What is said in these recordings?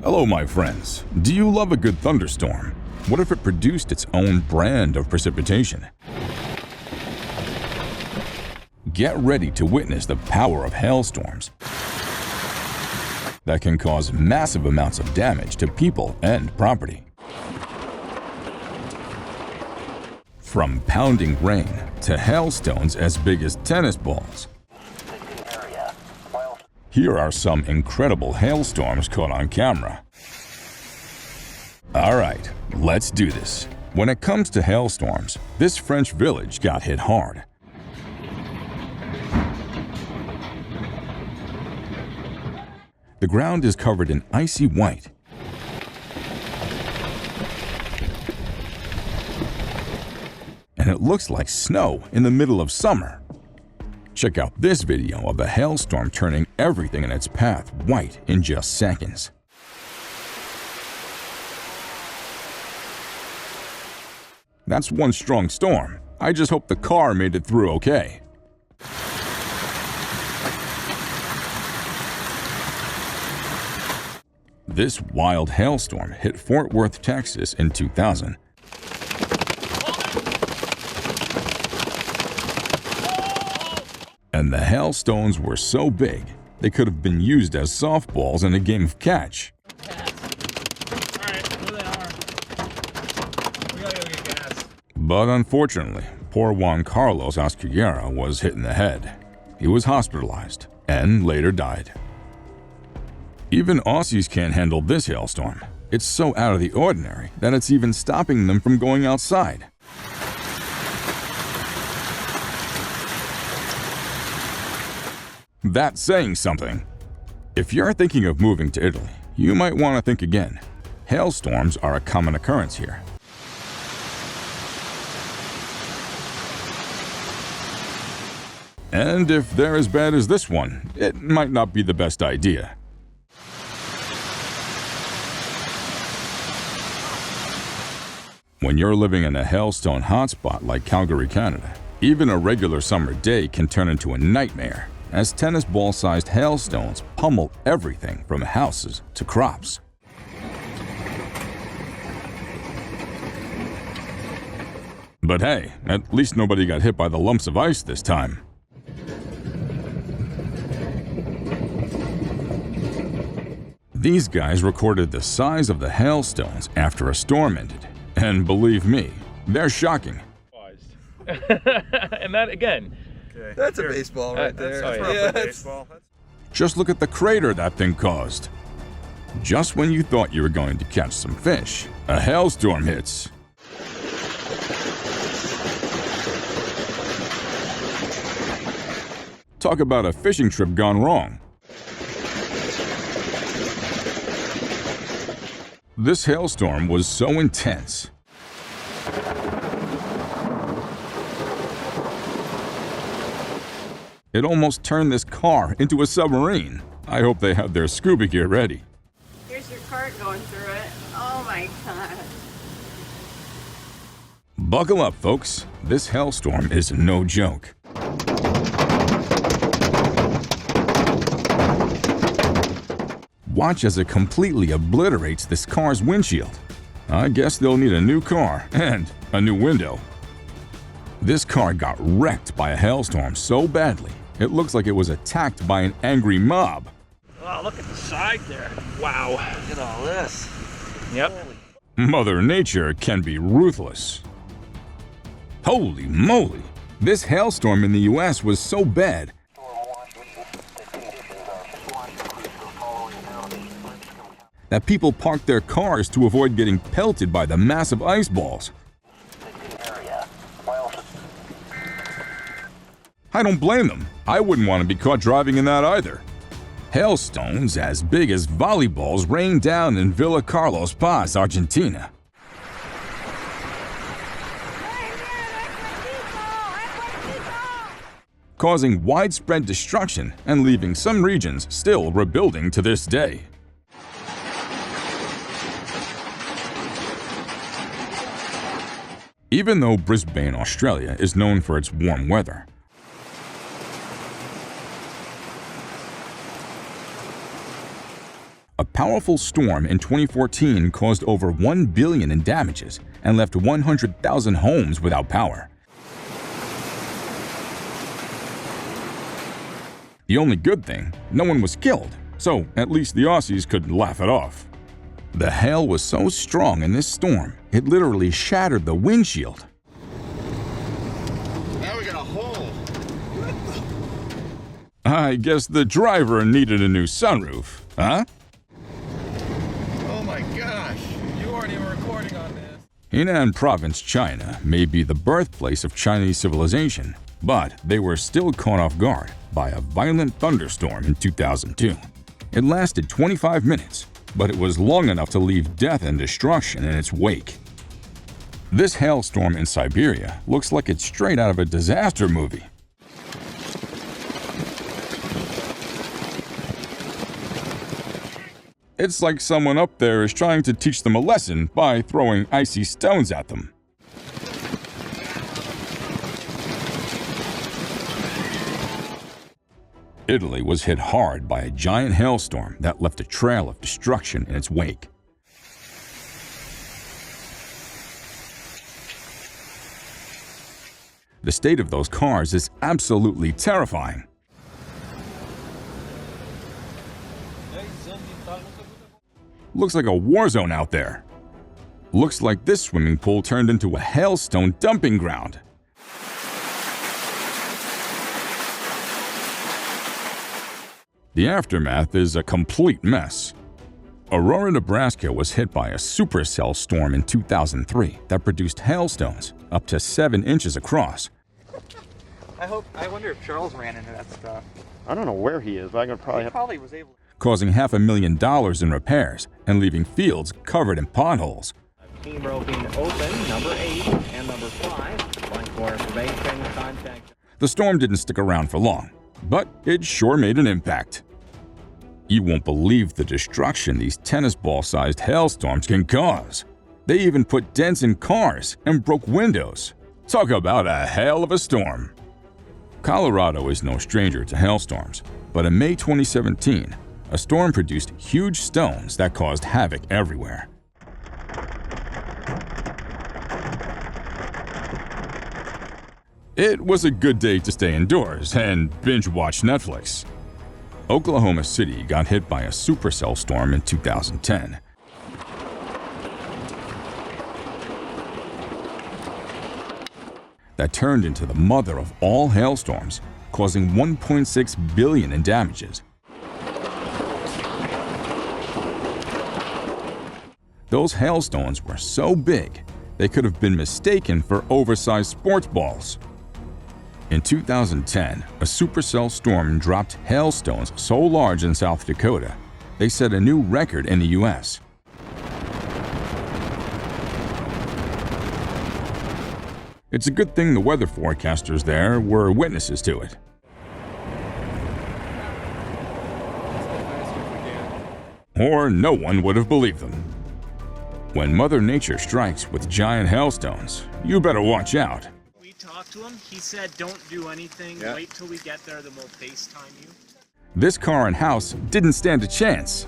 Hello, my friends. Do you love a good thunderstorm? What if it produced its own brand of precipitation? Get ready to witness the power of hailstorms that can cause massive amounts of damage to people and property. From pounding rain to hailstones as big as tennis balls. Here are some incredible hailstorms caught on camera. Alright, let's do this. When it comes to hailstorms, this French village got hit hard. The ground is covered in icy white. And it looks like snow in the middle of summer. Check out this video of a hailstorm turning everything in its path white in just seconds. That's one strong storm. I just hope the car made it through okay. This wild hailstorm hit Fort Worth, Texas in 2000. And the hailstones were so big, they could have been used as softballs in a game of catch. But unfortunately, poor Juan Carlos Ascuyera was hit in the head. He was hospitalized and later died. Even Aussies can't handle this hailstorm. It's so out of the ordinary that it's even stopping them from going outside. That's saying something. If you're thinking of moving to Italy, you might want to think again. Hailstorms are a common occurrence here. And if they're as bad as this one, it might not be the best idea. When you're living in a hailstone hotspot like Calgary, Canada, even a regular summer day can turn into a nightmare, as tennis ball-sized hailstones pummel everything from houses to crops. But hey, at least nobody got hit by the lumps of ice this time. These guys recorded the size of the hailstones after a storm ended. And believe me, they're shocking. And that again. Okay. That's a baseball right there. That's baseball. Just look at the crater that thing caused. Just when you thought you were going to catch some fish, a hailstorm hits. Talk about a fishing trip gone wrong. This hailstorm was so intense. It almost turned this car into a submarine. I hope they have their scuba gear ready. Here's your cart going through it. Oh my God. Buckle up, folks. This hailstorm is no joke. Watch as it completely obliterates this car's windshield. I guess they'll need a new car and a new window. This car got wrecked by a hailstorm so badly, it looks like it was attacked by an angry mob. Oh, look at the side there. Wow. Look at all this. Yep. Mother Nature can be ruthless. Holy moly! This hailstorm in the US was so bad, that people parked their cars to avoid getting pelted by the massive ice balls. I don't blame them. I wouldn't want to be caught driving in that either. Hailstones as big as volleyballs rained down in Villa Carlos Paz, Argentina. Causing widespread destruction and leaving some regions still rebuilding to this day. Even though Brisbane, Australia is known for its warm weather, A powerful storm in 2014 caused over $1 billion in damages and left 100,000 homes without power. The only good thing, no one was killed, so at least the Aussies could laugh it off. The hail was so strong in this storm, it literally shattered the windshield. Now we got a hole. I guess the driver needed a new sunroof, huh? Oh my gosh. You weren't even recording on this. Henan Province, China, may be the birthplace of Chinese civilization, but they were still caught off guard by a violent thunderstorm in 2002. It lasted 25 minutes, but it was long enough to leave death and destruction in its wake. This hailstorm in Siberia looks like it's straight out of a disaster movie. It's like someone up there is trying to teach them a lesson by throwing icy stones at them. Italy was hit hard by a giant hailstorm that left a trail of destruction in its wake. The state of those cars is absolutely terrifying. Looks like a war zone out there. Looks like this swimming pool turned into a hailstone dumping ground. The aftermath is a complete mess. Aurora, Nebraska was hit by a supercell storm in 2003 that produced hailstones up to 7 inches across. I wonder if Charles ran into that stuff. I don't know where he is, but I could probably He have... probably was able to. Causing $500,000 in repairs and leaving fields covered in potholes. Team row being open, number 8 and number 5. Line for information, contact. The storm didn't stick around for long, but it sure made an impact. You won't believe the destruction these tennis ball-sized hailstorms can cause. They even put dents in cars and broke windows. Talk about a hail of a storm. Colorado is no stranger to hailstorms, but in May 2017, a storm produced huge stones that caused havoc everywhere. It was a good day to stay indoors and binge-watch Netflix. Oklahoma City got hit by a supercell storm in 2010. That turned into the mother of all hailstorms, causing $1.6 billion in damages. Those hailstones were so big, they could have been mistaken for oversized sports balls. In 2010, a supercell storm dropped hailstones so large in South Dakota, they set a new record in the U.S. It's a good thing the weather forecasters there were witnesses to it. Or no one would have believed them. When Mother Nature strikes with giant hailstones, you better watch out. We talked to him. He said, don't do anything. Yeah. Wait till we get there, then we'll FaceTime you. This car and house didn't stand a chance.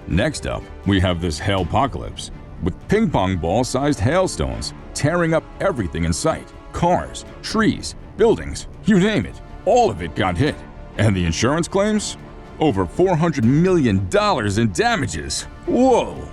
Next up, we have this hailpocalypse, with ping-pong ball-sized hailstones tearing up everything in sight. Cars, trees, buildings, you name it, all of it got hit. And the insurance claims? Over $400 million in damages. Whoa!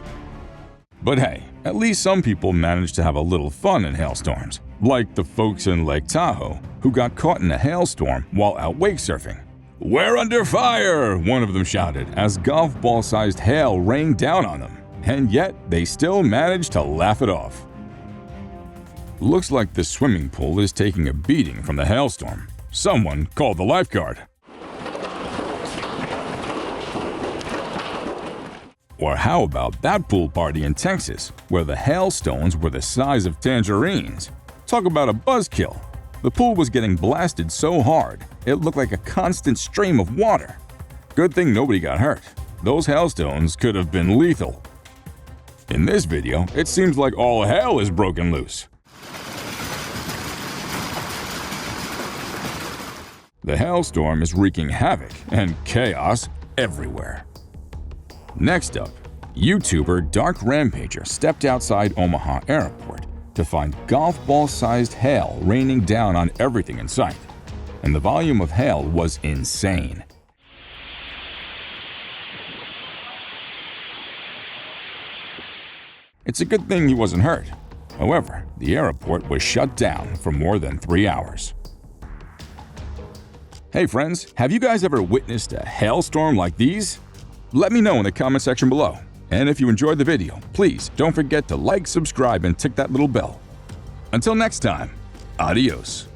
But hey, at least some people managed to have a little fun in hailstorms, like the folks in Lake Tahoe who got caught in a hailstorm while out wake surfing. "We're under fire!" one of them shouted as golf ball-sized hail rained down on them, and yet they still managed to laugh it off. Looks like the swimming pool is taking a beating from the hailstorm. Someone called the lifeguard. Or how about that pool party in Texas, where the hailstones were the size of tangerines? Talk about a buzzkill. The pool was getting blasted so hard, it looked like a constant stream of water. Good thing nobody got hurt. Those hailstones could have been lethal. In this video, it seems like all hell is broken loose. The hailstorm is wreaking havoc and chaos everywhere. Next up, YouTuber Dark Rampager stepped outside Omaha Airport to find golf ball-sized hail raining down on everything in sight. And the volume of hail was insane. It's a good thing he wasn't hurt. However, the airport was shut down for more than 3 hours. Hey friends, have you guys ever witnessed a hailstorm like these? Let me know in the comment section below. And if you enjoyed the video, please don't forget to like, subscribe, and tick that little bell. Until next time, adios.